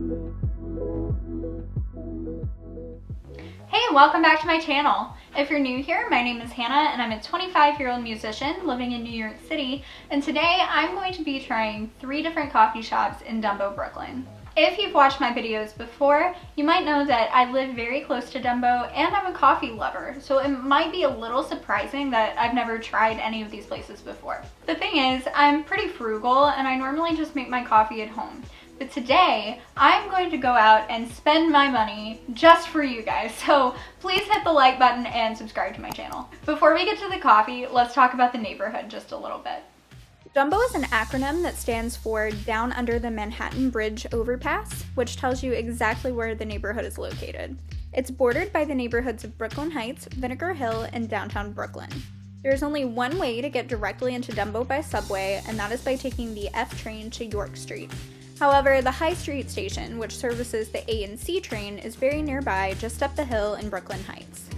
Hey, welcome back to my channel. If you're new here, my name is Hannah and I'm a 25-year-old musician living in New York City, and today I'm going to be trying 3 different coffee shops in Dumbo, Brooklyn. If you've watched my videos before, you might know that I live very close to Dumbo and I'm a coffee lover, so it might be a little surprising that I've never tried any of these places before. The thing is, I'm pretty frugal and I normally just make my coffee at home. But today, I'm going to go out and spend my money just for you guys, so please hit the like button and subscribe to my channel. Before we get to the coffee, let's talk about the neighborhood just a little bit. Dumbo is an acronym that stands for Down Under the Manhattan Bridge Overpass, which tells you exactly where the neighborhood is located. It's bordered by the neighborhoods of Brooklyn Heights, Vinegar Hill, and downtown Brooklyn. There's only one way to get directly into Dumbo by subway, and that is by taking the F train to York Street. However, the High Street station, which services the A and C train, is very nearby, just up the hill in Brooklyn Heights.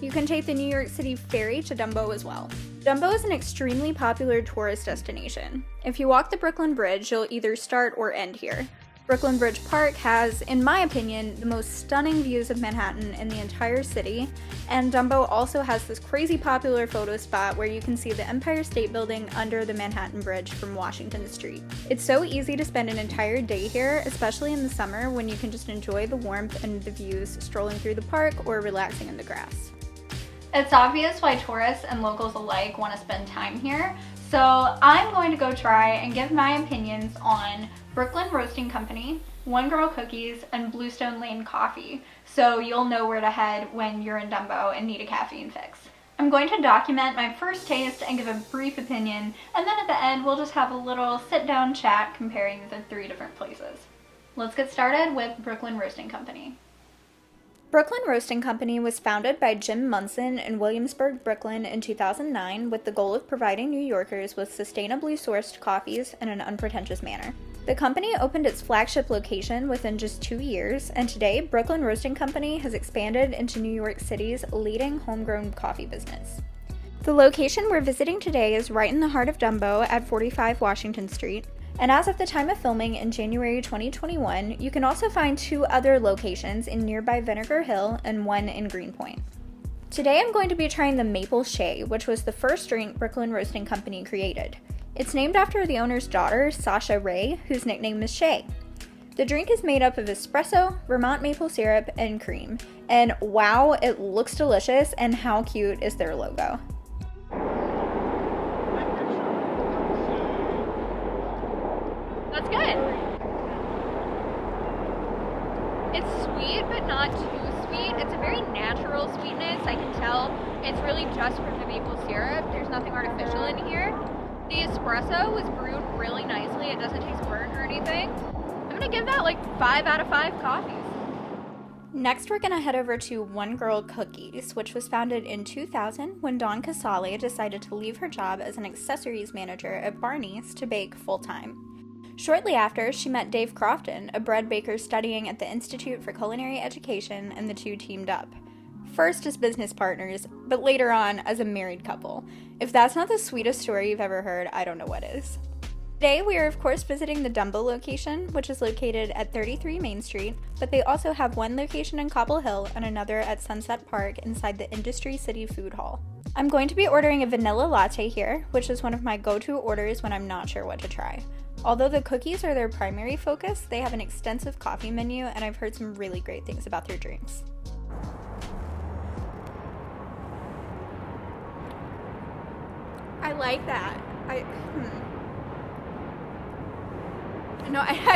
You can take the New York City ferry to Dumbo as well. Dumbo is an extremely popular tourist destination. If you walk the Brooklyn Bridge, you'll either start or end here. Brooklyn Bridge Park has, in my opinion, the most stunning views of Manhattan in the entire city, and Dumbo also has this crazy popular photo spot where you can see the Empire State Building under the Manhattan Bridge from Washington Street. It's so easy to spend an entire day here, especially in the summer when you can just enjoy the warmth and the views strolling through the park or relaxing in the grass. It's obvious why tourists and locals alike want to spend time here, so I'm going to go try and give my opinions on Brooklyn Roasting Company, One Girl Cookies, and Bluestone Lane Coffee, so you'll know where to head when you're in Dumbo and need a caffeine fix. I'm going to document my first taste and give a brief opinion, and then at the end we'll just have a little sit-down chat comparing the 3 different places. Let's get started with Brooklyn Roasting Company. Brooklyn Roasting Company was founded by Jim Munson in Williamsburg, Brooklyn in 2009 with the goal of providing New Yorkers with sustainably sourced coffees in an unpretentious manner. The company opened its flagship location within just 2 years, and today Brooklyn Roasting Company has expanded into New York City's leading homegrown coffee business. The location we're visiting today is right in the heart of Dumbo at 45 Washington Street. And as of the time of filming in January 2021, you can also find 2 other locations in nearby Vinegar Hill and one in Greenpoint. Today I'm going to be trying the Maple Shea, which was the first drink Brooklyn Roasting Company created. It's named after the owner's daughter, Sasha Ray, whose nickname is Shea. The drink is made up of espresso, Vermont maple syrup, and cream. And wow, it looks delicious, and how cute is their logo. That's good. It's sweet, but not too sweet. It's a very natural sweetness. I can tell it's really just from the maple syrup. There's nothing artificial in here. The espresso was brewed really nicely. It doesn't taste burnt or anything. I'm gonna give that like 5 out of 5 coffees. Next, we're gonna head over to One Girl Cookies, which was founded in 2000 when Dawn Casale decided to leave her job as an accessories manager at Barney's to bake full-time. Shortly after, she met Dave Crofton, a bread baker studying at the Institute for Culinary Education, and the 2 teamed up. First as business partners, but later on as a married couple. If that's not the sweetest story you've ever heard, I don't know what is. Today, we are of course visiting the Dumbo location, which is located at 33 Main Street, but they also have one location in Cobble Hill and another at Sunset Park inside the Industry City Food Hall. I'm going to be ordering a vanilla latte here, which is one of my go-to orders when I'm not sure what to try. Although the cookies are their primary focus, they have an extensive coffee menu, and I've heard some really great things about their drinks. I like that. I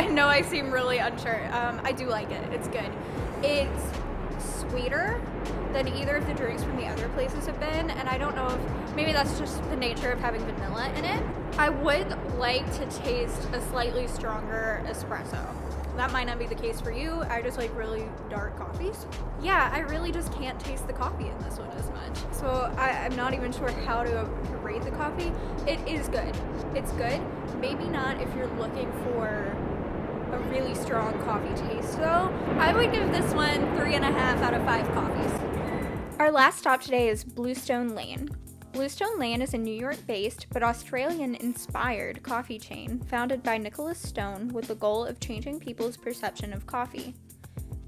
know I seem really unsure. I do like it. It's good. It's sweeter than either of the drinks from the other places have been, and I don't know if maybe that's just the nature of having vanilla in it. I would like to taste a slightly stronger espresso. That might not be the case for you. I just like really dark coffees. Yeah, I really just can't taste the coffee in this one as much. So I'm not even sure how to rate the coffee. It is good. It's good. Maybe not if you're looking for a really strong coffee taste though. I would give this one 3.5 out of 5 coffees. Our last stop today is Bluestone Lane. Bluestone Lane is a New York-based but Australian-inspired coffee chain founded by Nicholas Stone with the goal of changing people's perception of coffee.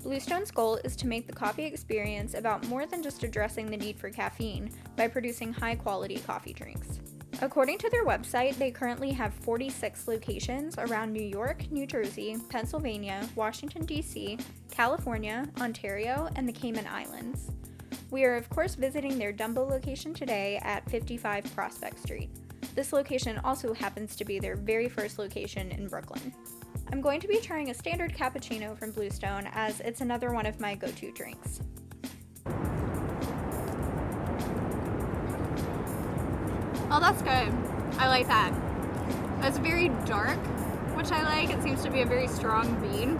Bluestone's goal is to make the coffee experience about more than just addressing the need for caffeine by producing high-quality coffee drinks. According to their website, they currently have 46 locations around New York, New Jersey, Pennsylvania, Washington, D.C., California, Ontario, and the Cayman Islands. We are, of course, visiting their Dumbo location today at 55 Prospect Street. This location also happens to be their very first location in Brooklyn. I'm going to be trying a standard cappuccino from Bluestone as it's another one of my go-to drinks. Oh, that's good. I like that. It's very dark, which I like. It seems to be a very strong bean.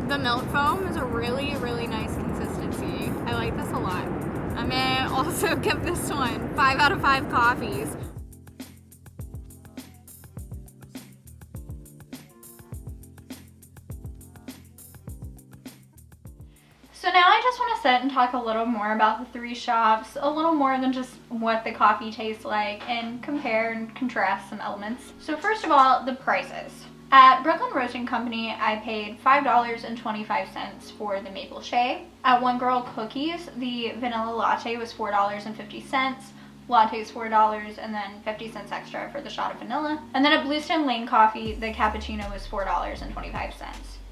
The milk foam is a really, really nice consistency. I like this a lot. I'm gonna also give this one 5 out of 5 coffees. So now I just want to sit and talk a little more about the 3 shops, a little more than just what the coffee tastes like, and compare and contrast some elements. So first of all, the prices. At Brooklyn Roasting Company, I paid $5.25 for the maple shea. At One Girl Cookies, the vanilla latte was $4.50. Latte's $4 and then 50 cents extra for the shot of vanilla. And then at Bluestone Lane Coffee, the cappuccino was $4.25.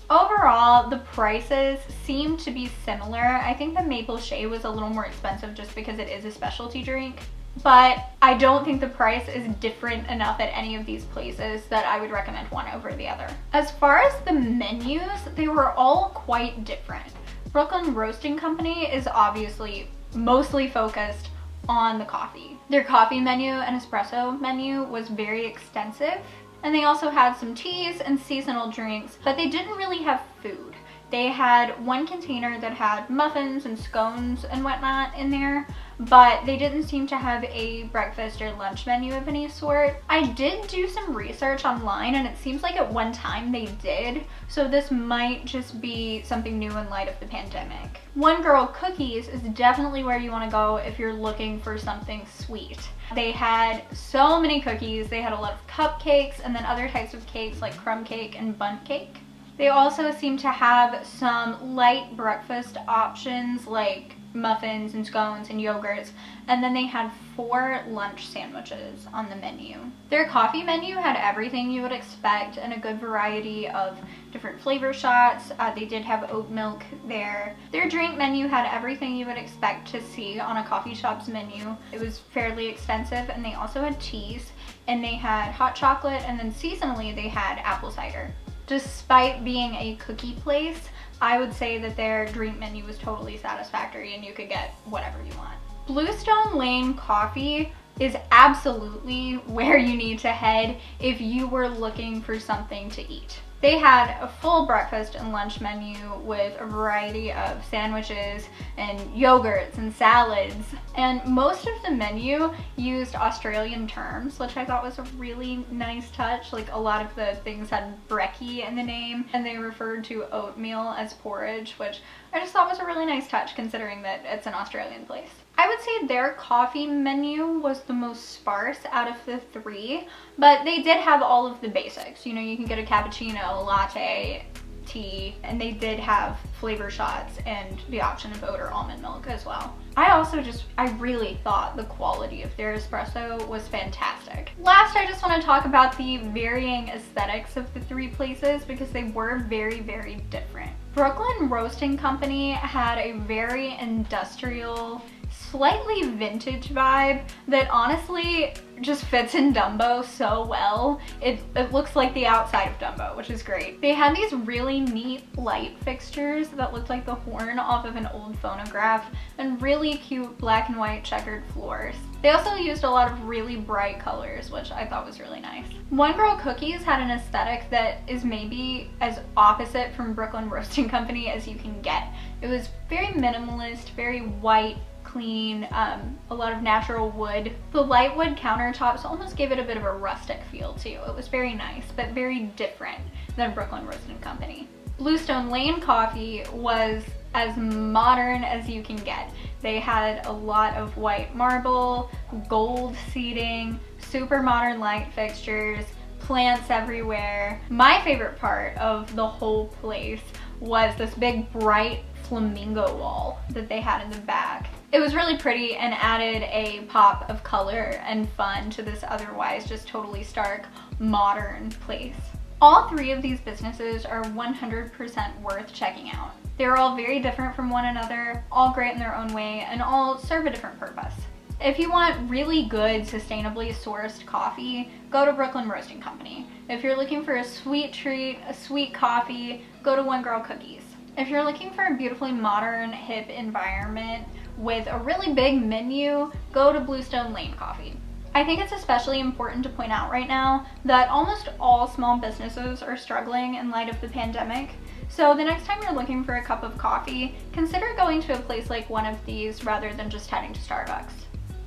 Overall, the prices seem to be similar. I think the maple shea was a little more expensive just because it is a specialty drink. But I don't think the price is different enough at any of these places that I would recommend one over the other. As far as the menus, they were all quite different. Brooklyn Roasting Company is obviously mostly focused on the coffee. Their coffee menu and espresso menu was very extensive, and they also had some teas and seasonal drinks, but they didn't really have food. They had one container that had muffins and scones and whatnot in there, but they didn't seem to have a breakfast or lunch menu of any sort. I did do some research online and it seems like at one time they did, so this might just be something new in light of the pandemic. One Girl Cookies is definitely where you want to go if you're looking for something sweet. They had so many cookies. They had a lot of cupcakes and then other types of cakes like crumb cake and bundt cake. They also seem to have some light breakfast options like muffins and scones and yogurts, and then they had 4 lunch sandwiches on the menu. Their coffee menu had everything you would expect and a good variety of different flavor shots. They did have oat milk there. Their drink menu had everything you would expect to see on a coffee shop's menu. It was fairly extensive, and they also had teas, and they had hot chocolate, and then seasonally they had apple cider. Despite being a cookie place, I would say that their drink menu was totally satisfactory and you could get whatever you want. Bluestone Lane Coffee is absolutely where you need to head if you were looking for something to eat. They had a full breakfast and lunch menu with a variety of sandwiches and yogurts and salads. And most of the menu used Australian terms, which I thought was a really nice touch. Like a lot of the things had brekkie in the name, and they referred to oatmeal as porridge, which I just thought was a really nice touch considering that it's an Australian place. I would say their coffee menu was the most sparse out of the 3, but they did have all of the basics. You know, you can get a cappuccino, a latte, tea, and they did have flavor shots and the option of oat or almond milk as well. I really thought the quality of their espresso was fantastic. Last, I just want to talk about the varying aesthetics of the 3 places because they were very, very different. Brooklyn Roasting Company had a very industrial, slightly vintage vibe that honestly just fits in Dumbo so well. It looks like the outside of Dumbo, which is great. They had these really neat light fixtures that looked like the horn off of an old phonograph and really cute black and white checkered floors. They also used a lot of really bright colors, which I thought was really nice. One Girl Cookies had an aesthetic that is maybe as opposite from Brooklyn Roasting Company as you can get. It was very minimalist, very white, clean, a lot of natural wood. The light wood countertops almost gave it a bit of a rustic feel too. It was very nice, but very different than Brooklyn Roasting Company. Bluestone Lane Coffee was as modern as you can get. They had a lot of white marble, gold seating, super modern light fixtures, plants everywhere. My favorite part of the whole place was this big bright flamingo wall that they had in the back. It was really pretty and added a pop of color and fun to this otherwise just totally stark modern place. All three of these businesses are 100% worth checking out. They're all very different from one another, all great in their own way, and all serve a different purpose. If you want really good, sustainably sourced coffee, go to Brooklyn Roasting Company. If you're looking for a sweet treat, a sweet coffee, go to One Girl Cookies. If you're looking for a beautifully modern, hip environment with a really big menu, go to Bluestone Lane Coffee. I think it's especially important to point out right now that almost all small businesses are struggling in light of the pandemic. So the next time you're looking for a cup of coffee, consider going to a place like one of these rather than just heading to Starbucks.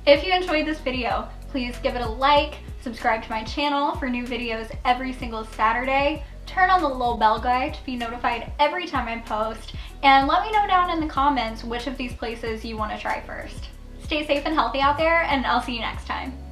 If you enjoyed this video, please give it a like, subscribe to my channel for new videos every single Saturday, turn on the little bell guy to be notified every time I post, and let me know down in the comments which of these places you want to try first. Stay safe and healthy out there, and I'll see you next time.